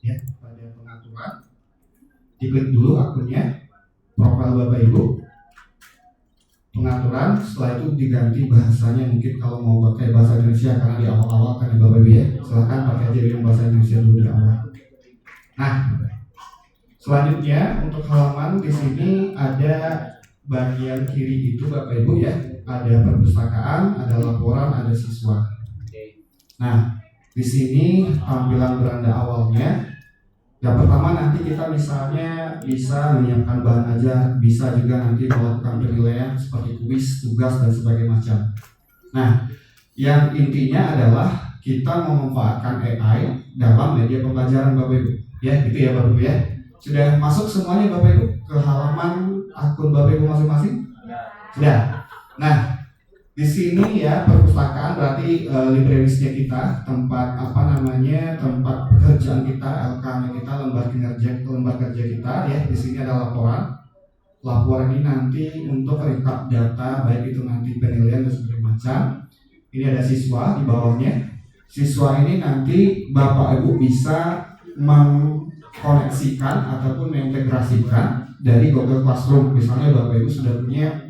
ya, pada pengaturan, diklik dulu akunnya, profil Bapak Ibu, pengaturan, setelah itu diganti bahasanya, mungkin kalau mau pakai bahasa Indonesia karena di awal-awal kan ya Bapak Ibu ya, silahkan pakai aja yang bahasa Indonesia dulu di awal. Nah, selanjutnya untuk halaman di sini ada bagian kiri itu Bapak Ibu ya, ada perpustakaan, ada laporan, ada siswa. Nah, di sini tampilan beranda awalnya. Yang pertama nanti kita misalnya bisa menyiapkan bahan ajar, bisa juga nanti melakukan penilaian seperti kuis, tugas dan sebagainya macam. Nah, yang intinya adalah kita memanfaatkan AI dalam media pembelajaran Bapak Ibu. Ya, gitu ya Bapak Ibu ya. Sudah masuk semuanya Bapak Ibu ke halaman akun Bapak Ibu masing-masing? Sudah. Nah, di sini ya perpustakaan berarti librarisnya kita, tempat tempat pekerjaan kita, LK-nya kita, lembar kerja kita ya. Di sini ada laporan. Laporan ini nanti untuk rekap data, baik itu nanti penilaian dan sebagainya macam. Ini ada siswa di bawahnya. Siswa ini nanti Bapak Ibu bisa mengkoneksikan ataupun mengintegrasikan dari Google Classroom. Misalnya Bapak Ibu sudah punya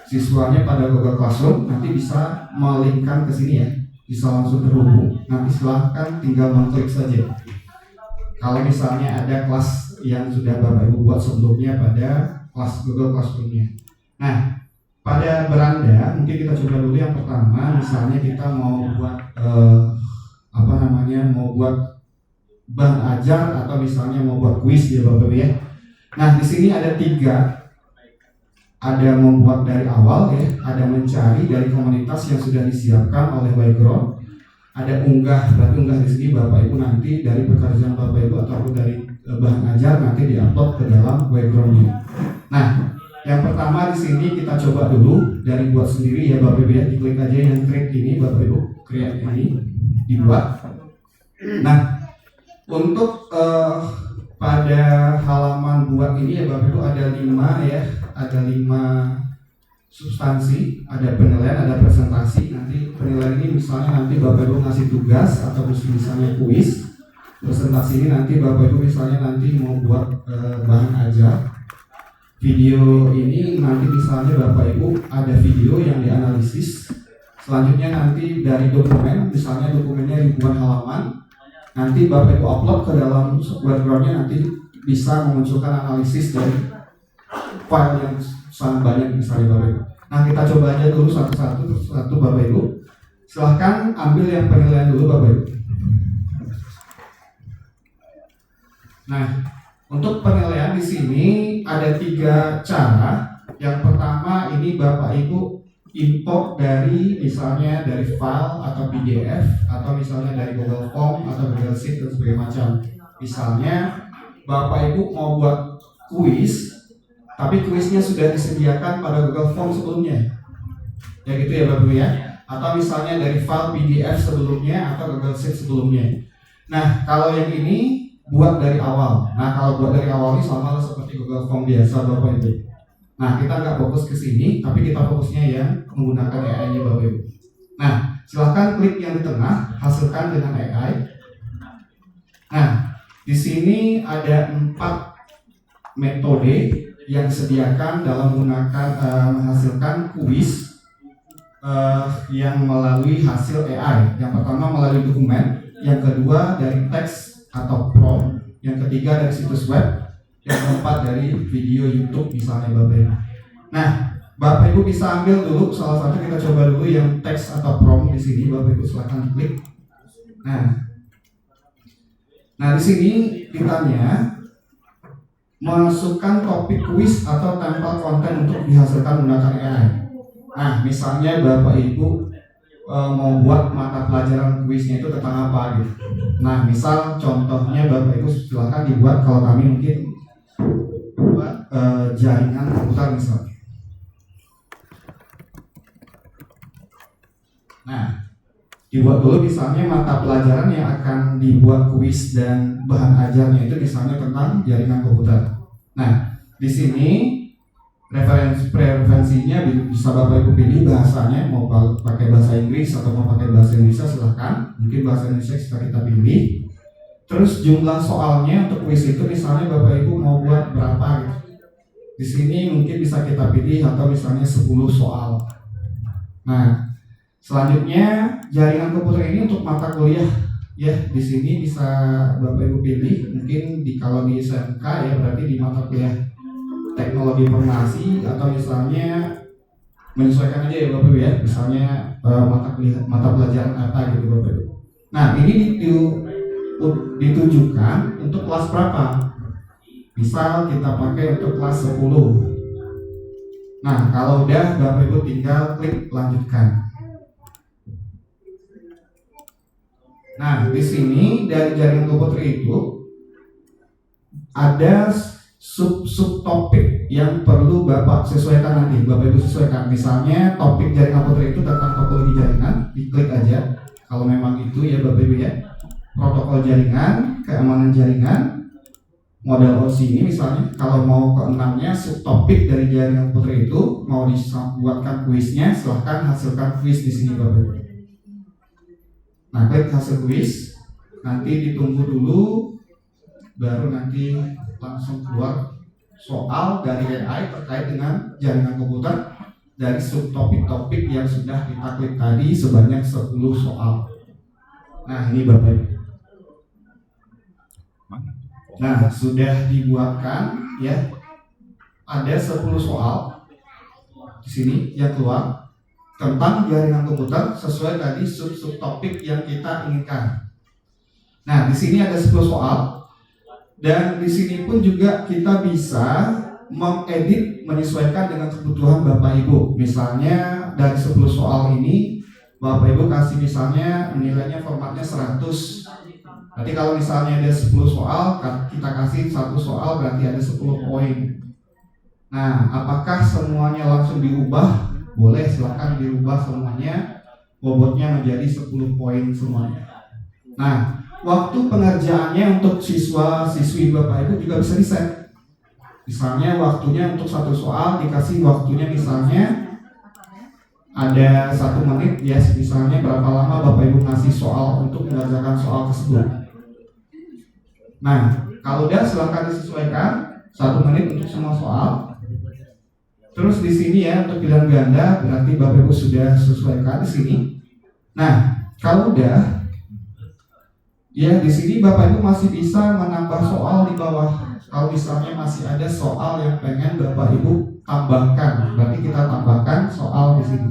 siswanya pada Google Classroom, nanti bisa melinkkan ke sini ya, bisa langsung terhubung. Nanti silahkan tinggal mengklik saja. Kalau misalnya ada kelas yang sudah Bapak Ibu buat sebelumnya pada kelas Google Classroom-nya. Nah, pada beranda mungkin kita coba dulu yang pertama. Misalnya kita mau buat mau buat bahan ajar atau misalnya mau buat kuis ya Bapak Ibu ya. Nah, di sini ada 3. Ada membuat dari awal ya, ada mencari dari komunitas yang sudah disiapkan oleh background, ada unggah, berarti unggah di sini Bapak Ibu nanti dari pekerjaan Bapak Ibu ataupun dari bahan ajar nanti diupload ke dalam backgroundnya. Nah, yang pertama di sini kita coba dulu dari buat sendiri ya Bapak Ibu ya, diklik aja yang create ini Bapak Ibu, create ini dibuat. Nah, untuk pada halaman buat ini ya Bapak Ibu ada 5 ya. Ada 5 substansi, ada penilaian, ada presentasi. Nanti penilaian ini misalnya nanti Bapak Ibu ngasih tugas atau misalnya kuis. Presentasi ini nanti Bapak Ibu misalnya nanti mau buat bahan ajar. Video ini nanti misalnya Bapak Ibu ada video yang dianalisis. Selanjutnya nanti dari dokumen, misalnya dokumennya ribuan halaman, nanti Bapak Ibu upload ke dalam backgroundnya, nanti bisa memunculkan analisis dari file yang sangat banyak misalnya Bapak Ibu. Nah, kita coba aja dulu satu Bapak Ibu. Silahkan ambil yang penilaian dulu Bapak Ibu. Nah, untuk penilaian di sini ada 3 cara. Yang pertama ini Bapak Ibu import dari misalnya dari file atau PDF atau misalnya dari Google Form atau Google Sheet dan sebagainya macam. Misalnya Bapak Ibu mau buat kuis, tapi kuisnya sudah disediakan pada Google Form sebelumnya. Ya gitu ya Bapak Ibu ya. Atau misalnya dari file PDF sebelumnya atau Google Sheet sebelumnya. Nah, kalau yang ini buat dari awal. Nah, kalau buat dari awal ini sama seperti Google Form biasa Bapak Ibu. Nah, kita nggak fokus ke sini, tapi kita fokusnya yang menggunakan AI-nya Bapak Ibu. Nah, silahkan klik yang di tengah, hasilkan dengan AI. Nah, di sini ada 4 metode yang disediakan dalam menggunakan menghasilkan kuis yang melalui hasil AI. Yang pertama melalui dokumen, yang kedua dari teks atau prompt, yang ketiga dari situs web, yang keempat dari video YouTube misalnya Bapak Ibu. Nah, Bapak Ibu bisa ambil dulu salah satu, kita coba dulu yang teks atau prompt di sini Bapak Ibu silakan klik. Nah di sini ditanya masukkan topik kuis atau tempel konten untuk dihasilkan menggunakan AI. Nah, misalnya Bapak Ibu mau buat mata pelajaran kuisnya itu tentang apa gitu. Nah, misal contohnya Bapak Ibu silakan dibuat, kalau kami mungkin buat jaringan komputer misalnya. Nah, dibuat dulu misalnya mata pelajaran yang akan dibuat kuis dan bahan ajarnya itu misalnya tentang jaringan komputer. Nah, di sini preferensinya bisa Bapak Ibu pilih bahasanya, mau pakai bahasa Inggris atau mau pakai bahasa Indonesia silahkan. Mungkin bahasa Indonesia kita pilih. Terus jumlah soalnya untuk kuis itu misalnya Bapak Ibu mau buat berapa gitu. Di sini mungkin bisa kita pilih atau misalnya 10 soal. Nah, selanjutnya jaringan komputer ini untuk mata kuliah ya, di sini bisa Bapak Ibu pilih. Mungkin kalau di SMK ya berarti di mata kuliah teknologi informasi, atau misalnya menyesuaikan aja ya Bapak Ibu ya, misalnya mata pelajaran apa gitu Bapak Ibu. Nah, ini ditujukan untuk kelas berapa? Misal kita pakai untuk kelas 10. Nah, kalau udah Bapak Ibu tinggal klik lanjutkan. Nah, di sini dari jaringan komputer itu ada sub-topik yang perlu Bapak sesuaikan nanti. Bapak Ibu sesuaikan. Misalnya topik jaringan komputer itu tentang topologi jaringan, diklik aja. Kalau memang itu ya Bapak Ibu ya. Protokol jaringan, keamanan jaringan, model OSI ini misalnya. Kalau mau keenamnya subtopik dari jaringan komputer itu mau dibuatkan kuisnya, silahkan hasilkan kuis di sini Bapak Ibu. Nah, klik hasil kuis, nanti ditunggu dulu, baru nanti langsung keluar soal dari AI terkait dengan jaringan komputer dari subtopik-topik yang sudah kita klik tadi sebanyak 10 soal. Nah, ini Bapak Ibu. Nah, sudah dibuatkan ya. Ada 10 soal di sini yang keluar tentang jaringan komputer sesuai tadi subtopik yang kita inginkan. Nah, di sini ada 10 soal dan di sini pun juga kita bisa mengedit menyesuaikan dengan kebutuhan Bapak Ibu. Misalnya dari 10 soal ini Bapak Ibu kasih misalnya nilainya formatnya 100. Berarti kalau misalnya ada 10 soal, kita kasih 1 soal berarti ada 10 poin. Nah, apakah semuanya langsung diubah? Boleh, silakan diubah semuanya. Bobotnya menjadi 10 poin semuanya. Nah, waktu pengerjaannya untuk siswa-siswi Bapak Ibu juga bisa di-set. Misalnya waktunya untuk 1 soal dikasih waktunya misalnya ada 1 menit ya, misalnya berapa lama Bapak Ibu ngasih soal untuk mengerjakan soal tersebut. Nah, kalau udah silakan disesuaikan 1 menit untuk semua soal. Terus di sini ya untuk pilihan ganda berarti Bapak Ibu sudah sesuaikan di sini. Nah, kalau udah ya di sini Bapak Ibu masih bisa menambah soal di bawah. Kalau misalnya masih ada soal yang pengen Bapak Ibu tambahkan, berarti kita tambahkan soal di sini.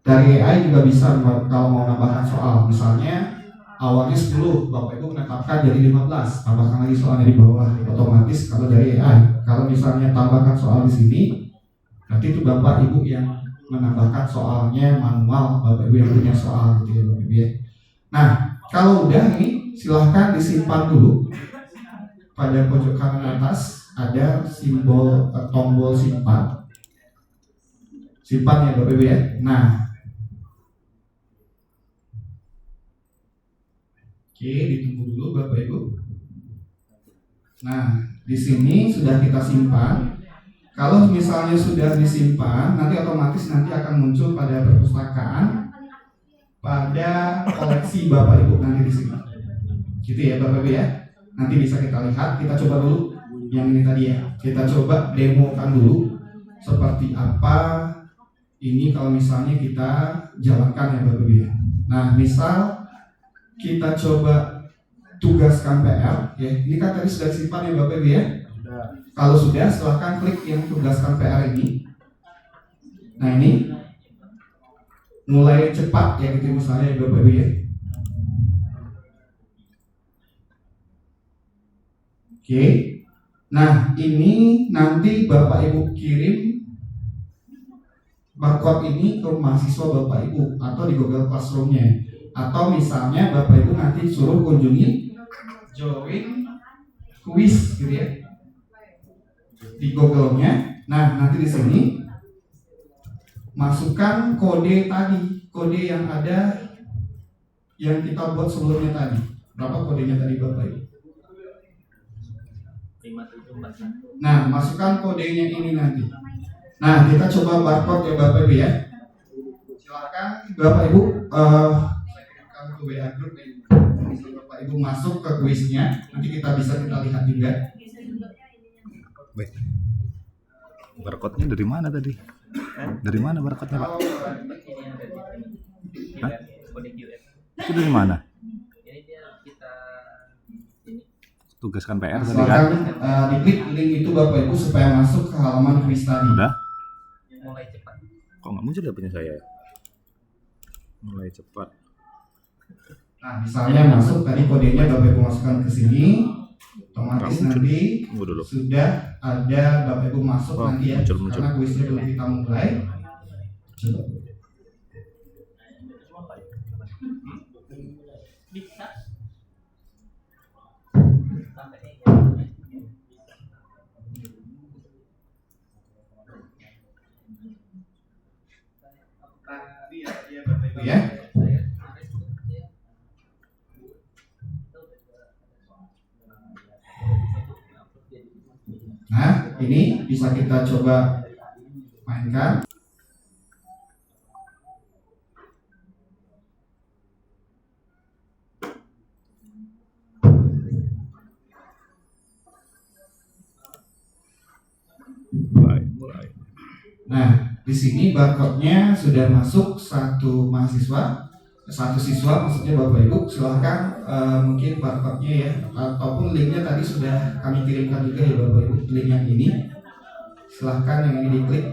Dari AI juga bisa kalau mau nambahkan soal, misalnya awalnya 10, Bapak Ibu menetapkan jadi 15, tambahkan lagi soalnya di bawah, otomatis kalau dari AI. Kalau misalnya tambahkan soal di sini, nanti itu Bapak Ibu yang menambahkan soalnya manual, Bapak Ibu yang punya soal gitu ya Bapak Ibu ya. Nah, kalau udah ini silahkan disimpan dulu. Pada pojok kanan atas ada simbol tombol simpan. Simpan ya Bapak Ibu ya. Nah, oke, ditunggu dulu Bapak Ibu. Nah, di sini sudah kita simpan. Kalau misalnya sudah disimpan, nanti otomatis nanti akan muncul pada perpustakaan, pada koleksi Bapak Ibu nanti di sini. Gitu ya Bapak Ibu ya. Nanti bisa kita lihat, kita coba dulu yang ini tadi ya. Kita coba demokan dulu seperti apa ini kalau misalnya kita jalankan ya Bapak Ibu ya. Nah, misal kita coba tugaskan PR ya. Ini kan tadi sudah simpan ya Bapak Ibu ya. Kalau sudah, silahkan klik yang tugaskan PR ini. Nah, ini mulai cepat ya gitu misalnya ya Bapak Ibu ya. Oke. Nah, ini nanti Bapak Ibu kirim barcode ini ke mahasiswa Bapak Ibu atau di Google Classroom-nya. Atau misalnya Bapak Ibu nanti suruh kunjungi join quiz gitu ya. Di Google-nya. Nah, nanti di sini masukkan kode tadi, kode yang ada yang kita buat sebelumnya tadi. Berapa kodenya tadi Bapak Ibu? 5741. Nah, masukkan kodenya ini nanti. Nah, kita coba barcode ya Bapak Ibu ya. Silakan Bapak Ibu saya kirimkan ke WA group nih. Bisa Bapak Bapak Ibu masuk ke kuisnya, nanti kita lihat juga. Baik. Barcode-nya dari mana tadi? Dari mana barcode-nya, Pak? Hah? Itu dari mana? Tugaskan PR tadi kan? Diklik link itu Bapak Ibu supaya masuk ke halaman kuis tadi. Udah? Mulai cepat. Kok nggak muncul ya punya saya? Mulai cepat. Nah, misalnya masuk tadi kodenya Bapak Ibu masukkan ke sini, otomatis nanti sudah ada Bapak Ibu masuk nanti ya, karena kuisnya belum kita mulai. Coba. Ya. Nah, ini bisa kita coba mainkan. Mulai. Nah, di sini barcode-nya sudah masuk satu siswa maksudnya Bapak Ibu. Silahkan mungkin barcode-nya ya ataupun linknya tadi sudah kami kirimkan juga ya Bapak Ibu, link yang ini. Silahkan yang ini diklik.